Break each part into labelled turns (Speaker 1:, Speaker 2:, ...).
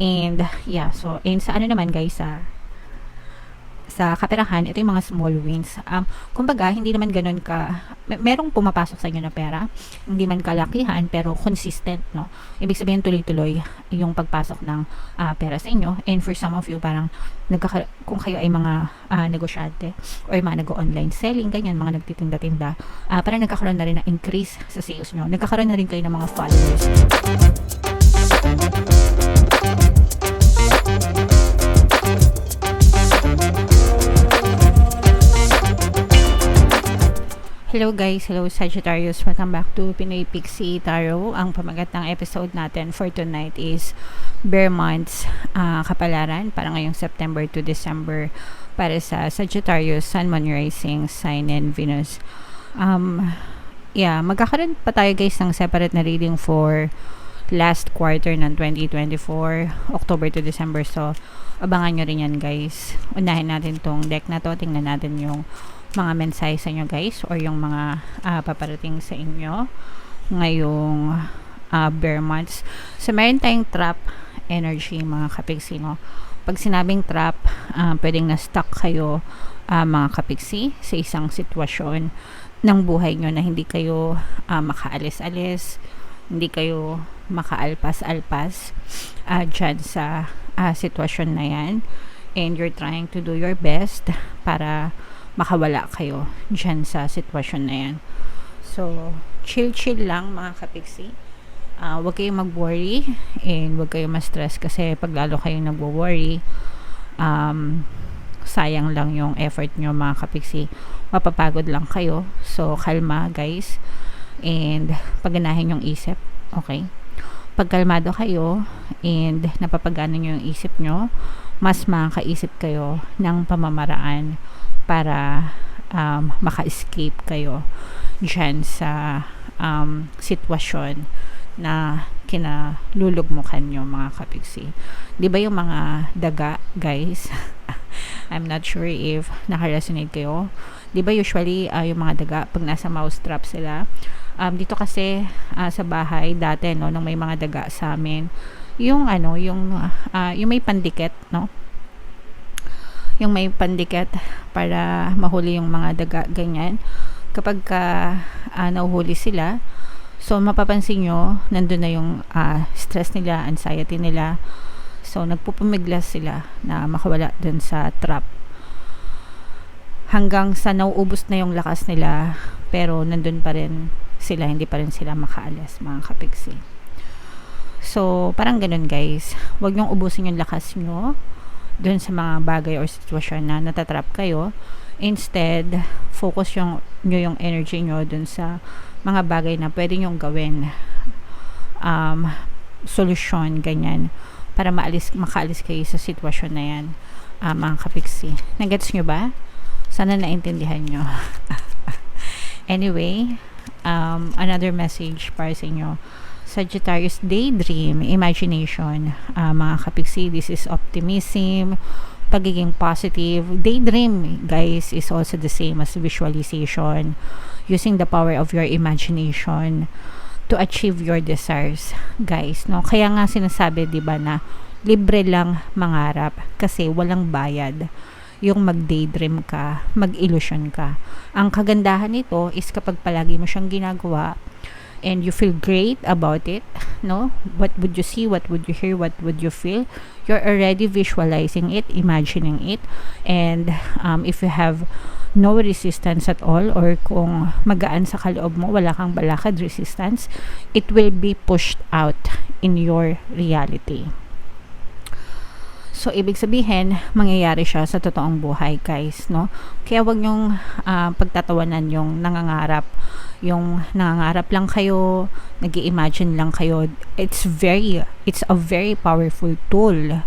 Speaker 1: And yeah, so and sa ano naman guys, sa kaperahan, ito yung mga small wins. Kumbaga, hindi naman ganun ka, merong pumapasok sa inyo na pera, hindi man kalakihan, pero consistent, no? Ibig sabihin, tuloy-tuloy yung pagpasok ng pera sa inyo. And for some of you, parang, kung kayo ay mga negosyante, or mga nag-online selling, ganyan, mga nagtitinda-tinda, parang nagkakaroon na rin ng increase sa sales nyo. Nagkakaroon na rin kayo ng mga followers. Hello guys, hello Sagittarius, welcome back to Pinoy Pixie Tarot. Ang pamagat ng episode natin for tonight is Bear Months kapalaran para ngayong September to December para sa Sagittarius, Sun, Moon, Rising, Sign, and Venus. Magkakaroon pa tayo guys ng separate na reading for last quarter ng 2024, October to December. So, abangan nyo rin yan guys. Unahin natin tong deck na to, tingnan natin yung mga mensahe sa inyo guys or yung mga paparating sa inyo ngayong bear months. So meron tayong trap energy mga kapiksi, no? Pag sinabing trap, pwedeng na-stuck kayo mga kapiksi sa isang sitwasyon ng buhay nyo na hindi kayo makaalis-alis, hindi kayo makaalpas-alpas dyan sa sitwasyon na yan, and you're trying to do your best para makawala kayo dyan sa sitwasyon na yan. So, chill lang mga kapiksi. Huwag kayong mag-worry and huwag kayong ma-stress kasi pag lalo kayong nag-worry, sayang lang yung effort nyo mga kapiksi. Mapapagod lang kayo. So, kalma guys. And paganahin yung isip. Okay? Pag kalmado kayo and napapagana nyo yung isip nyo, mas makakaisip kayo ng pamamaraan para maka-escape kayo dyan sa sitwasyon na kinalulugmukan nyo mga kapiksi. Di ba yung mga daga guys? I'm not sure if naka-resonate kayo. Di ba usually yung mga daga pag nasa mousetrap sila, dito kasi sa bahay dati, no, nung may mga daga sa amin, yung may pandikit, no, yung may pandikit para mahuli yung mga daga, ganyan. Kapag nahuhuli sila, so mapapansin nyo, nandun na yung stress nila, anxiety nila. So nagpupumiglas sila na makawala dun sa trap. Hanggang sa nauubos na yung lakas nila, pero nandun pa rin sila, hindi pa rin sila makaalis mga kapiksi. So parang ganun guys, huwag nyong ubusin yung lakas nyo dun sa mga bagay or sitwasyon na natatrap kayo. Instead, focus nyo yung energy nyo dun sa mga bagay na pwede nyong gawin, solusyon, ganyan, para makaalis kayo sa sitwasyon na yan mga kapiksi. Nagets nyo ba? Sana naintindihan nyo. Anyway, another message para sa inyo Sagittarius, daydream, imagination, mga kapiksi. This is optimism, pagiging positive. Daydream, guys, is also the same as visualization, using the power of your imagination to achieve your desires, guys, no? Kaya nga sinasabi, di ba, na libre lang mangarap kasi walang bayad yung mag-daydream ka, mag-illusion ka. Ang kagandahan nito is kapag palagi mo siyang ginagawa, and you feel great about it, no? What would you see? What would you hear? What would you feel? You're already visualizing it, imagining it, and if you have no resistance at all, or kung magaan sa kaloob mo, wala kang balakad resistance, it will be pushed out in your reality. So, ibig sabihin, mangyayari siya sa totoong buhay, guys, no? Kaya wag nyong pagtatawanan yung nangangarap. Yung nangangarap lang kayo, nag-i-imagine lang kayo. It's a very powerful tool,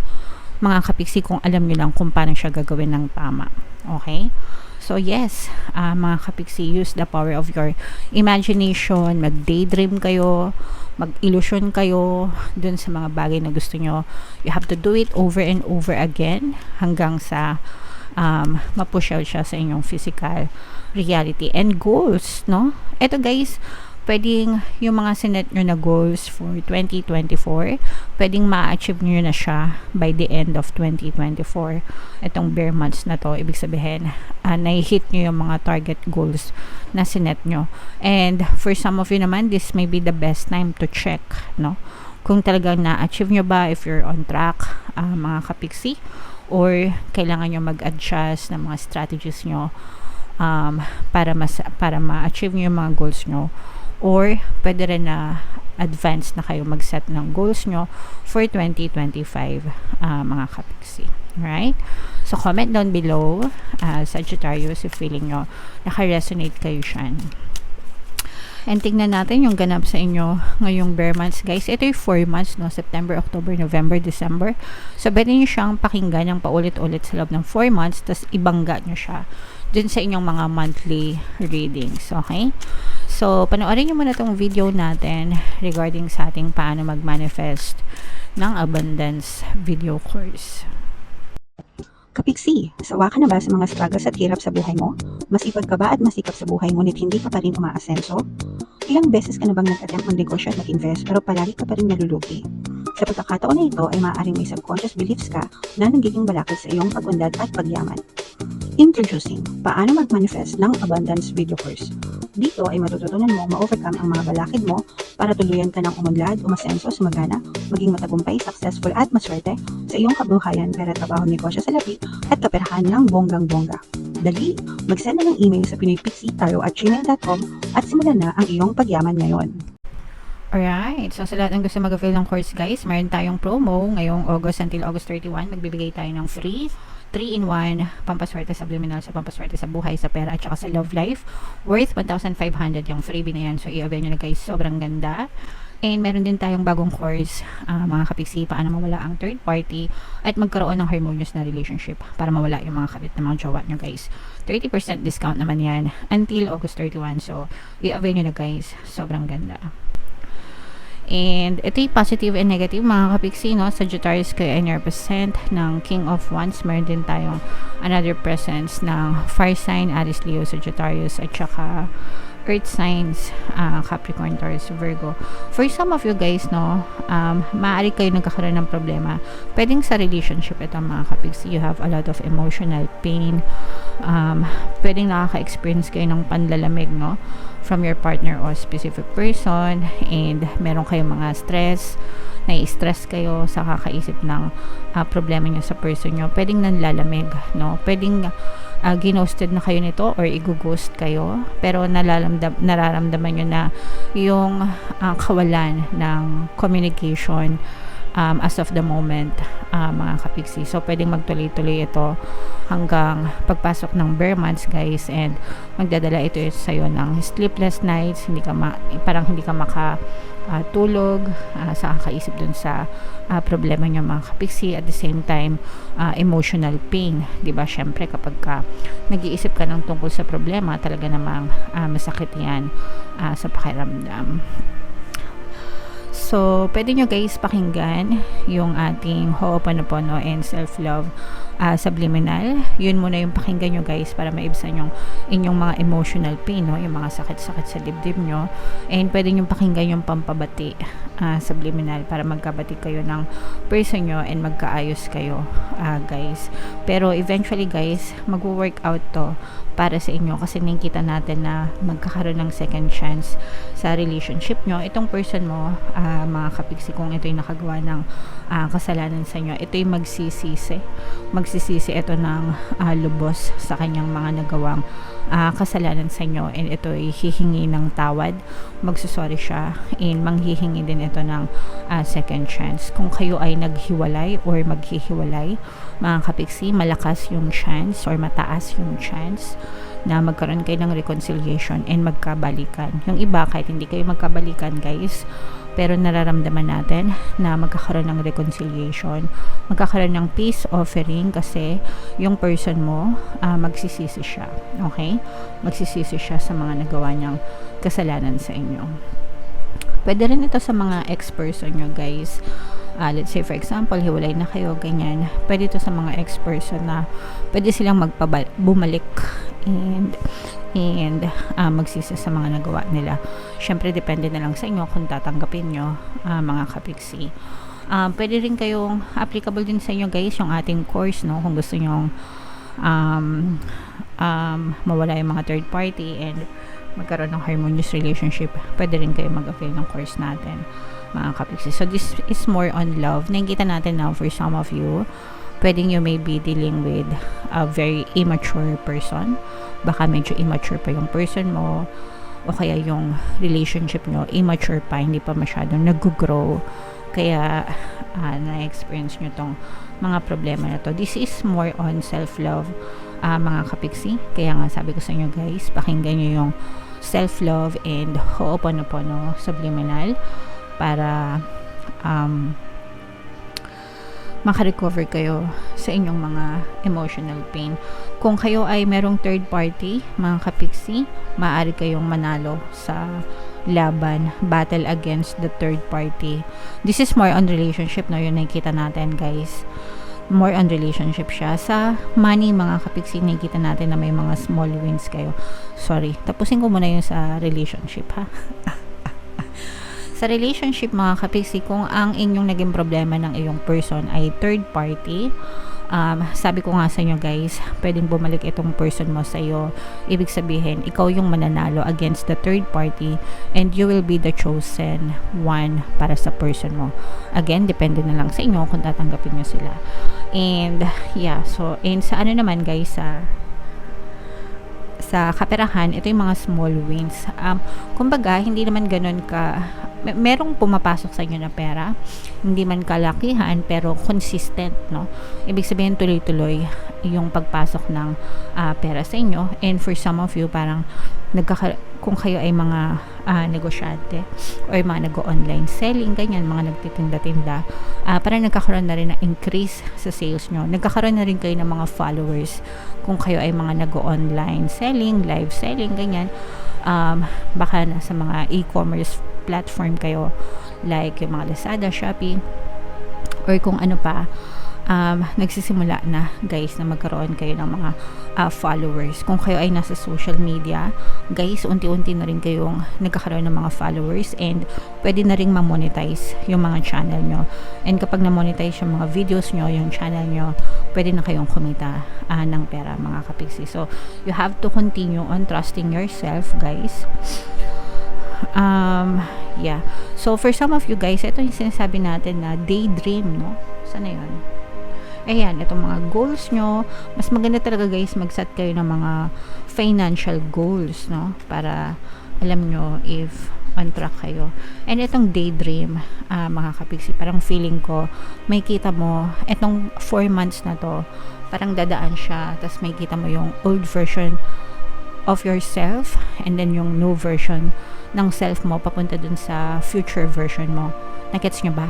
Speaker 1: mga kapiksi, kung alam nyo lang kung paano siya gagawin ng tama. Okay? So, yes, mga kapiksi, use the power of your imagination, mag-daydream kayo, mag-illusion kayo dun sa mga bagay na gusto nyo. You have to do it over and over again hanggang sa mapush out siya sa inyong physical reality and goals, no? Eto guys, pwedeng yung mga sinet nyo na goals for 2024, pwedeng ma-achieve nyo na siya by the end of 2024. Itong bare months na to, ibig sabihin, na-hit nyo yung mga target goals na sinet nyo. And for some of you naman, this may be the best time to check, no? Kung talagang na-achieve nyo ba, if you're on track, mga kapiksi, or kailangan nyo mag-adjust ng mga strategies nyo para ma-achieve nyo yung mga goals nyo, or pwede rin na advance na kayo mag-set ng goals nyo for 2025, mga kapiksi. Alright? So, comment down below, Sagittarius, if feeling nyo naka-resonate kayo dyan. And tignan natin yung ganap sa inyo ngayong bare months, guys. Ito yung 4 months, no? September, October, November, December. So, pwede nyo siyang pakinggan ng paulit-ulit sa loob ng 4 months, tas ibangga nyo siya dun sa inyong mga monthly readings. Okay? So, panoorin nyo muna itong video natin regarding sa ating paano mag-manifest ng abundance video course.
Speaker 2: Kapiksi, sawa ka na ba sa mga struggles at hirap sa buhay mo? Masipag ka ba at masikap sa buhay ngunit hindi ka pa rin umaasenso? Ilang beses ka na bang nag-attempt mag-negosyo at mag-invest pero palagi ka pa rin nalulugi? Sa pagkakataon na ito ay maaaring may subconscious beliefs ka na nagiging balakid sa iyong pag-unlad at pagyaman. Introducing, paano mag-manifest ng abundance video course. Dito ay matututunan mo ma-overcome ang mga balakid mo para tuluyan ka ng umunlad, umasenso, sumagana, maging matagumpay, successful at maswerte sa iyong kabuhayan, pera, trabaho, negosyo, salapi at kaperahan ng bonggang-bongga. Dali, mag-send na ng email sa pinoypixitaro@gmail.com at simulan na ang iyong pagyaman ngayon.
Speaker 1: Alright, so sa lahat ng gusto mag-avail ng course, guys, mayroon tayong promo ngayong August until August 31. Magbibigay tayo ng free 3-in-1 pampaswerte subliminal sa pampaswerte sa buhay, sa pera at saka sa love life, worth 1,500 yung freebie na yan. So i-avail nyo na, guys, sobrang ganda. And meron din tayong bagong course, mga kapiksi, paano mawala ang third party at magkaroon ng harmonious na relationship para mawala yung mga kabit na mga jowa nyo, guys. 30% discount naman yan until August 31. So i-avail nyo na, guys, sobrang ganda. And ito yung positive and negative, mga kapiksi, no? Sagittarius kayo ay represent ng King of Wands. Meron din tayong another presence ng fire sign, Aries, Leo, Sagittarius, at saka earth signs, Capricorn, Taurus, Virgo. For some of you, guys, no, maaari kayo nagkakaroon ng problema. Pwedeng sa relationship ito, mga kapiksi. You have a lot of emotional pain. Pwedeng nakaka-experience kayo ng panlalamig, no, from your partner or specific person, and meron kayong mga stress, nai-stress kayo sa kakaisip ng problema nyo sa person nyo. Pwedeng nanlalamig, no? Pwedeng ginosted na kayo nito or i-ghost kayo, pero nararamdaman nyo na yung kawalan ng communication as of the moment, mga kapiksi. So pwedeng magtuloy-tuloy ito hanggang pagpasok ng bare months, guys, and magdadala ito sa'yo ng sleepless nights, parang hindi ka makatulog sa kakaisip dun sa problema nyo, mga kapiksi. At the same time, emotional pain, diba? Syempre kapag nag-iisip ka ng tungkol sa problema, talaga namang masakit yan sa pakiramdam. So, pwede nyo, guys, pakinggan yung ating Ho'oponopono and Self-Love Subliminal. Yun muna yung pakinggan nyo, guys, para maibsan yung inyong mga emotional pain, no? Yung mga sakit-sakit sa dibdib nyo. And pwede nyo pakinggan yung pampabati subliminal para magkabati kayo ng person nyo and magkaayos kayo, guys. Pero eventually, guys, mag-work out to para sa inyo kasi nakikita natin na magkakaroon ng second chance sa relationship nyo. Itong person mo, mga kapiksi, kung ito yung nakagawa ng kasalanan sa inyo, ito yung magsisisi ito ng lubos sa kanyang mga nagawang kasalanan sa inyo, and ito ay hihingi ng tawad, magsusorry siya, and manghihingi din ito ng second chance. Kung kayo ay naghiwalay or maghihiwalay, mga kapiksi, malakas yung chance or mataas yung chance na magkaroon kayo ng reconciliation and magkabalikan. Yung iba, kahit hindi kayo magkabalikan, guys, pero nararamdaman natin na magkakaroon ng reconciliation, magkakaroon ng peace offering kasi yung person mo, magsisisi siya. Okay? Magsisisi siya sa mga nagawa niyang kasalanan sa inyo. Pwede rin ito sa mga ex-person nyo, guys. Let's say, for example, hiwalay na kayo, ganyan. Pwede ito sa mga ex-person na pwede silang bumalik and and magsisi sa mga nagawa nila. Syempre depende na lang sa inyo kung tatanggapin nyo, mga kapiksi. Pwede rin kayong applicable din sa inyo guys yung ating course, no, kung gusto nyo mawala yung mga third party and magkaroon ng harmonious relationship, pwede rin kayo mag-avail ng course natin, mga kapiksi. So this is more on love. Nakikita natin now for some of you, pwedeng you may be dealing with a very immature person. Baka medyo immature pa yung person mo, o kaya yung relationship nyo immature pa, hindi pa masyadong nag-grow, kaya na-experience nyo tong mga problema na to. This is more on self-love, mga kapiksi. Kaya nga sabi ko sa inyo guys, pakinggan nyo yung self-love and Ho'oponopono subliminal para makarecover kayo sa inyong mga emotional pain. Kung kayo ay merong third party, mga kapiksi, maaari kayong manalo sa laban, battle against the third party. This is more on relationship, no? Yun nakikita natin guys, more on relationship siya. Sa money, mga kapiksi, nakikita natin na may mga small wins kayo. Sorry, tapusin ko muna yung sa relationship, ha. Sa relationship, mga kapiksi, kung ang inyong naging problema ng iyong person ay third party, sabi ko nga sa inyo guys, pwedeng bumalik itong person mo sa iyo. Ibig sabihin, ikaw yung mananalo against the third party and you will be the chosen one para sa person mo. Again, depende na lang sa inyo kung tatanggapin nyo sila. And yeah, so and sa ano naman guys, sa kaperahan, ito yung mga small wins. Kumbaga, hindi naman ganun ka, merong pumapasok sa inyo na pera, hindi man kalakihan pero consistent, no? Ibig sabihin tuloy-tuloy yung pagpasok ng pera sa inyo. And for some of you, parang kung kayo ay mga negosyante or mga nag-online selling, ganyan, mga nagtitinda-tinda, parang nagkakaroon na rin ng increase sa sales nyo. Nagkakaroon na rin kayo ng mga followers kung kayo ay mga nag-online selling, live selling, ganyan. Baka sa mga e-commerce platform kayo, like yung mga Lazada, Shopee, or kung ano pa, nagsisimula na guys na magkaroon kayo ng mga followers. Kung kayo ay nasa social media guys, unti-unti na rin kayong nagkakaroon ng mga followers and pwede na rin ma-monetize yung mga channel nyo. And kapag na-monetize yung mga videos nyo, yung channel nyo, pwede na kayong kumita ng pera, mga kapiksi. So you have to continue on trusting yourself guys. Yeah. So for some of you guys, ito yung sinasabi natin na daydream, no? Sana yun? Ayan, itong mga goals nyo, mas maganda talaga guys mag-set kayo ng mga financial goals, no? Para alam nyo if on track kayo. And itong daydream, mga kapiksi, parang feeling ko, may kita mo, itong 4 months na to, parang dadaan siya, tapos may kita mo yung old version of yourself, and then yung new version ng self mo, papunta dun sa future version mo. Nakets nyo ba?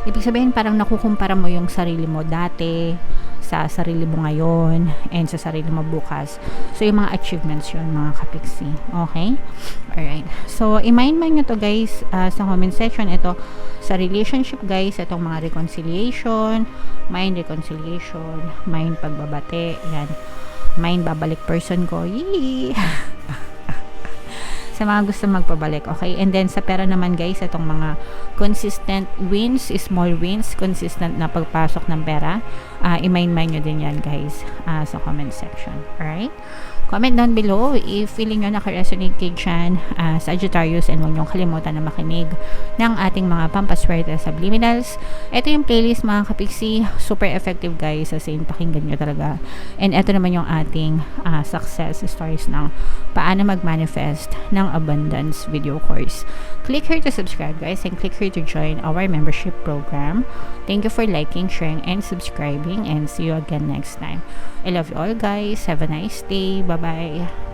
Speaker 1: Ibig sabihin, parang nakukumpara mo yung sarili mo dati sa sarili mo ngayon and sa sarili mo bukas. So, yung mga achievements yun, mga kapiksi. Okay? Alright. So, i-mind nyo to guys sa comment section. Ito, sa relationship guys, itong mga reconciliation, mind reconciliation, mind pagbabate, yan. Mind babalik person ko. Yee! Sa mga gusto magpabalik, okay? And then sa pera naman guys, itong mga consistent wins, small wins, consistent na pagpasok ng pera, i-mind nyo din yan guys sa comment section. Alright? Comment down below if feeling nyo naka-resonate kay dyan, Sagittarius, and huwag nyo kalimutan na makinig ng ating mga pampaswerte subliminals. Ito yung playlist mga kapiksi, super effective guys, as in pakinggan nyo talaga. And ito naman yung ating success stories ng paano mag-manifest ng abundance video course. Click here to subscribe guys, and click here to join our membership program. Thank you for liking, sharing, and subscribing, and see you again next time. I love you all guys. Have a nice day. Bye-bye.